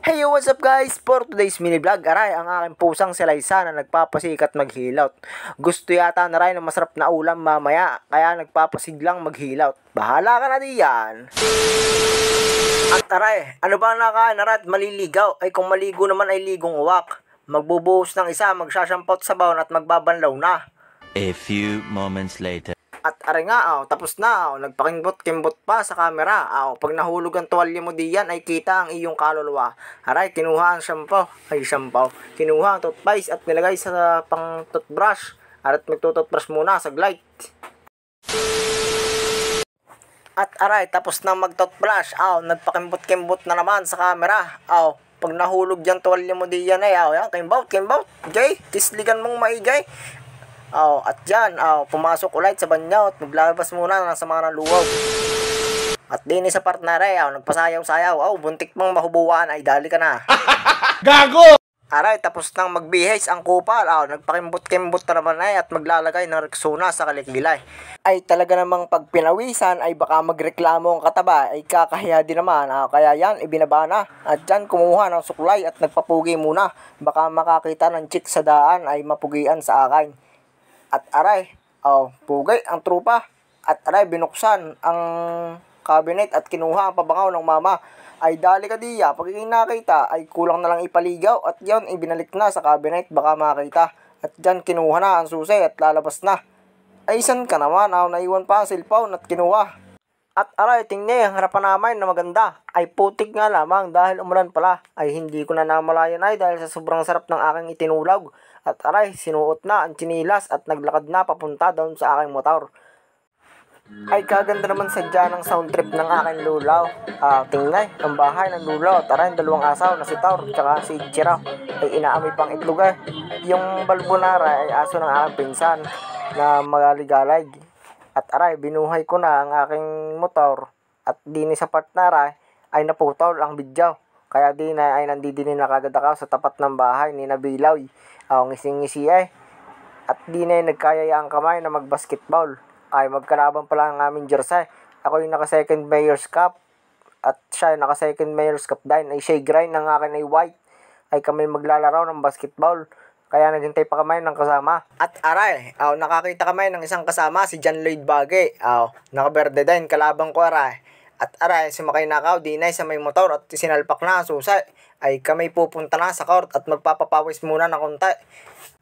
Hey, what's up guys? For today's mini vlog, aray ang aking pusang si Liza na nagpapasikat maghilot. Gusto yata na rin ng masarap na ulam mamaya, kaya nagpapasiglang maghilot. Bahala ka na diyan. At aray, ano ba nakain at maliligaw? Ay kung maligo naman ay ligong uwak. Magbubuhos ng isa, magsasampot sa bawon at magbabanlaw na. A few moments later. At aray nga, tapos na, nagpakimbot-kimbot pa sa camera. Pag nahulog ang tuwalya mo diyan, ay kita ang iyong kaluluwa. Aray, kinuha ang shampoo. Kinuha ang toothpaste at nilagay sa pang toothbrush. At magtutoothbrush muna sa light. At aray, tapos na mag-toothbrush, nagpakimbot-kimbot na naman sa camera. Pag nahulog dyan tuwalya mo diyan ay, yan, kimbot. Okay, kisligan mong maigay. At dyan, pumasok ulit sa banyo at maglabas muna ng sama ng luwag. At din sa partner nagpasayaw-sayaw. Buntik mong mahubuan ay dali ka na. Gago! Aray, tapos nang magbihis ang kupal, nagpakimbot-kimbot na naman at maglalagay ng Rexona sa kalikilay. Ay talaga namang pag pinawisan ay baka magreklamo ang kataba ay kakahiya din naman. Kaya yan, ibinaba na. At dyan, kumuha ng suklay at nagpapugi muna. Baka makakita ng chick sa daan ay mapugian sa akin. At aray, pugay ang trupa. At aray, binuksan ang cabinet at kinuha ang pabangaw ng mama. Ay dali ka diya, pag nakita ay kulang na lang ipaligaw. At yan, ibinalik na sa cabinet, baka makita. At dyan, kinuha na ang susi at lalabas na. Ay isan ka naman, naiwan pa ang cellphone at kinuha. At aray, tingnan ang harapan namin na maganda. Ay putik nga lamang dahil umulan pala. Ay hindi ko na namalayan ay dahil sa sobrang sarap ng aking itinulog. At aray, sinuot na ang chinilas at naglakad na papunta doon sa aking motor. Ay kaganda naman sadya ng sound trip ng aking lulaw. Tingnan, ang bahay ng lulaw. At aray, dalawang asaw na si Taur at si Chiraw. Ay inaamoy pang itlog eh. Yung balbonara ay aso ng aking pinsan na magaligalig. At aray, binuhay ko na ang aking motor. At din sa partner ay naputol ang bidyaw. Kaya din ay nandidinin na kagad ako sa tapat ng bahay ni Nabilaw. Ngising-ngisi At din ay nagkayaya ang kamay na magbasketball. Ay magkalaban pala ang aming jersey. Ako yung naka second mayor's cup. At siya yung naka second mayor's cup din. Ay siya grind ng akin ay white. Ay kami maglalaro ng basketball. Kaya naghintay pa kami ng kasama. At aray, nakakita kami ng isang kasama, si John Lloyd Bagay. Nakaberde din, kalabang ko aray. At aray, sumakay na ako, dinay sa may motor at sinalpak na ang susay. Ay kami pupunta na sa court at magpapapawis muna ng konti.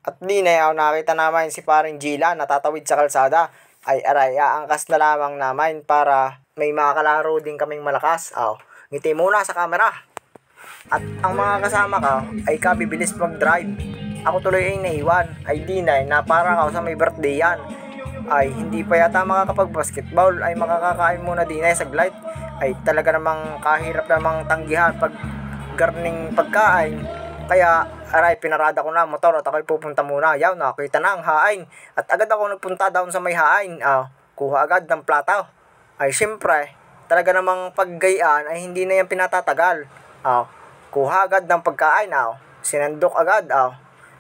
At dinay, nakita namin si paring Gila natatawid sa kalsada. Ay aray, aangkas na lamang namin para may makakalaro din kaming malakas. Ngiti muna sa camera. At ang mga kasama ko ay kabibilis mag-drive. Ako tuloy ay naiwan. Ay dinay na parang ako sa may birthday yan. Ay hindi pa yata makakapag-basketball. Ay makakakain muna dinay sa light. Ay talaga namang kahirap namang tanggihan pag garning pagkain. Kaya aray, pinarada ko na motor at ako'y pupunta muna. Nakita na ang hain. At agad ako nagpunta down sa may hain. Kuha agad ng plataw. Ay syempre, talaga namang paggayaan ay hindi na yan pinatatagal. Kuha agad ng pagkain. Sinandok agad.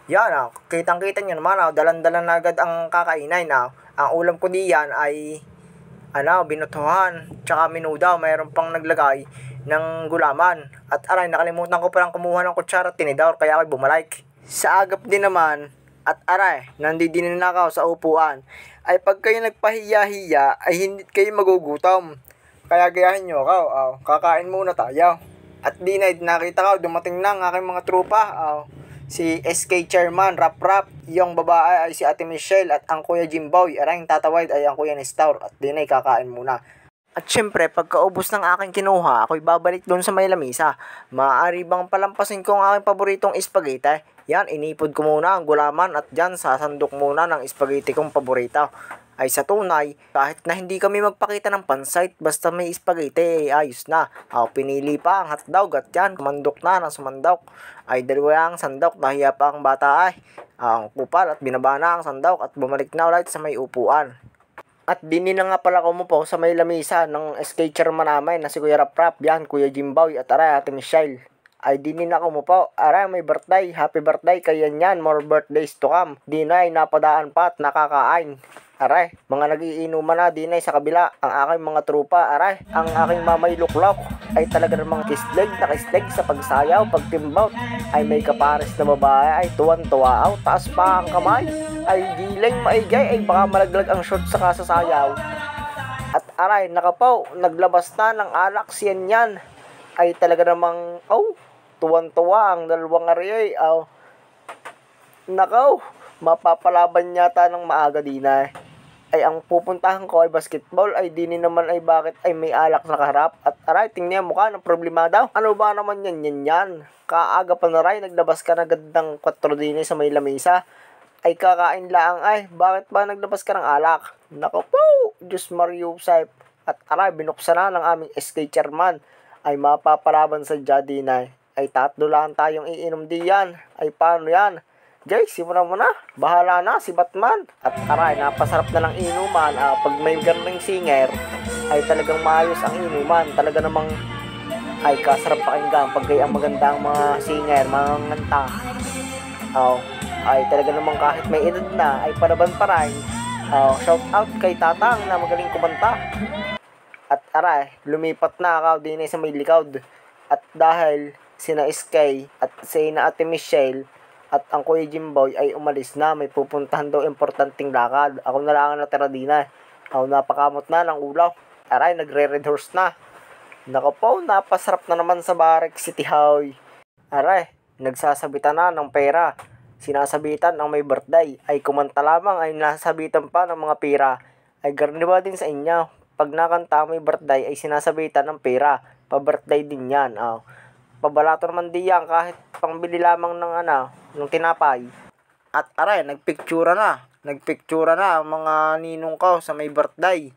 Yan, kitang-kita nyo naman, dalan-dalan na agad ang kakainin. Ang ulam ko diyan ay, binutuhan, tsaka minudaw, mayroon pang naglagay ng gulaman. At aray, nakalimutan ko palang kumuha ng kutsara at tinidor, kaya ako'y bumalik. Sa agap din naman, at aray, nandidinin na ako sa upuan, ay pag kayo nagpahiya-hiya, ay hindi kayo magugutom. Kaya gayahin nyo ako, kakain muna tayo. At di na nakita ko, dumating na ang aking mga trupa, si SK Chairman, Rap, yung babae ay si Ate Michelle at ang Kuya Jimboy. Aray, tatawid ay ang Kuya Nestor at din ay kakain muna. At syempre, pagkaubos ng aking kinuha, ako'y babalik doon sa may lamisa. Maaari bang palampasin ko ang aking paboritong spaghetti? Yan, inipod ko muna ang gulaman at dyan sasandok muna ng spaghetti kong paborito. Ay sa tunay, kahit na hindi kami magpakita ng pansight, basta may spaghetti ay ayos na. Pinili pa ang hotdog at yan, kumandok na ng sumandok. Ay dalawa ang sandok, nahiya pa ang bata ay. Ang kupal at binaba na ang sandok at bumalik na ulit sa may upuan. At dini na nga pala kumupo sa may lamisa ng SK Chairman namin na si Kuya Rap, yan, Kuya Jimboy at aray, Ate Michelle. Ay dini na kumupo, aray, may birthday, happy birthday, kaya yan, more birthdays to come. Di na ay napadaan pa at nakakain. Aray, mga nagiinuman na din ay sa kabila. Ang aking mga trupa, aray, ang aking mamay luklok ay talaga namang kisleg na kisleg sa pagsayaw, pagtimbaw. Ay may kapares na babae ay tuwan-tuwa. Taas pa ang kamay, ay giling maigay, ay baka malaglag ang short sa kasasayaw. At aray, nakapaw, naglabas na ng alak siyan yan. Ay talaga namang, tuwan-tuwa ang dalawang ari ay, nakaw, mapapalaban yata ng maaga din ay ang pupuntahan ko ay basketball ay dini naman ay bakit ay may alak sa kaharap at aray tingnan mukha ng problema daw. Ano ba naman yan? Kaaga pa na ray naglabas ka na gandang 4 dini sa may lamesa ay kakain lang ay bakit ba naglabas ka ng alak? Nako po, Diyos Mario Saip. At aray binuksan na ng aming SK chairman ay mapapalaban sa Jadinay ay 3 lang tayong iinom diyan ay paano yan? Jay, simulan mo na. Bahala na si Batman. At aray, napasarap na ng inuman. Pag may gandang singer, ay talagang maayos ang inuman. Talaga namang ay kasarap pakinggan pag ang magandang mga singer, mga nganta. Ay talaga namang kahit may edad na, ay panaban pa rin. Shout out kay Tatang na magaling kumanta. At aray, lumipat na ako din sa may likod. At dahil sina Sky at sina Ate Michelle at ang Kuya Jimboy ay umalis na, may pupuntahan daw importanteng lakad. Ako na lang ang natira din na. Napakamot na ng ulaw. Aray, nagre-red horse na. Nako po, napasarap na naman sa Barek City Hoy. Aray, nagsasabitan na ng pera. Sinasabitan ang may birthday. Ay kumanta lamang ay nasasabitan pa ng mga pera. Ay garniba din sa inyo. Pag nakanta may birthday ay sinasabitan ng pera. Pa-birthday din yan. Pabalato naman diyan kahit pangbili lamang ng ng tinapay. At aray, nagpictura na ang mga ninong ko sa may birthday.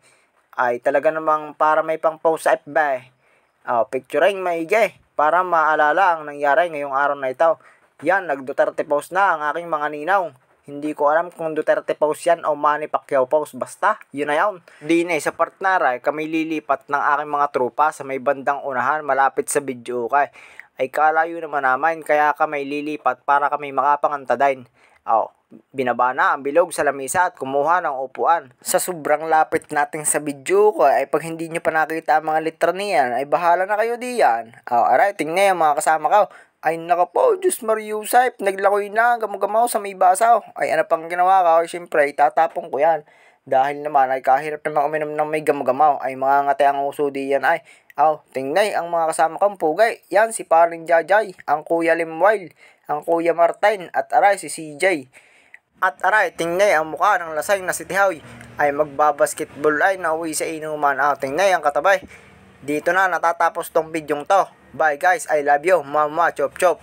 Ay talaga namang para may pang-post sa FB. Picturing maigi para maalala ang nangyari ngayong araw na ito. Yan, nag-Duterte post na ang aking mga ninaw. Hindi ko alam kung Duterte post yan o Manny Pacquiao post. Basta, yun na yun. Dine, sa partnera, kami lilipat ng aking mga trupa sa may bandang unahan malapit sa video kay. Ay kalayo naman namin kaya kami lilipat para kami makapanganta din. Binaba na ang bilog sa lamesa at kumuha ng upuan. Sa sobrang lapit natin sa video ko ay pag hindi nyo pa nakita ang mga litra niyan ay bahala na kayo diyan. Aray, tingnan yung mga kasama ko. Ay naka po, Diyos Mario Saip, naglakoy na, gamugamaw sa may basaw. Ay ano pang ginawa ka? Siyempre, itatapon ko yan. Dahil naman ay kahirap naman uminom ng may gamugamaw. Ay mga ngati ang uso diyan ay. Tingnan ang mga kasama kong pugay. Yan si Paring Jajay, ang Kuya Limwile, ang Kuya Martin, at aray si CJ. At aray, tingnan ang mukha ng lasay na si Tihoy ay magbabasketball ay nauwi sa inuman. Tingnan ang katabay. Dito na natatapos tong bidyong to. Bye guys, I love you. Mama, chop chop.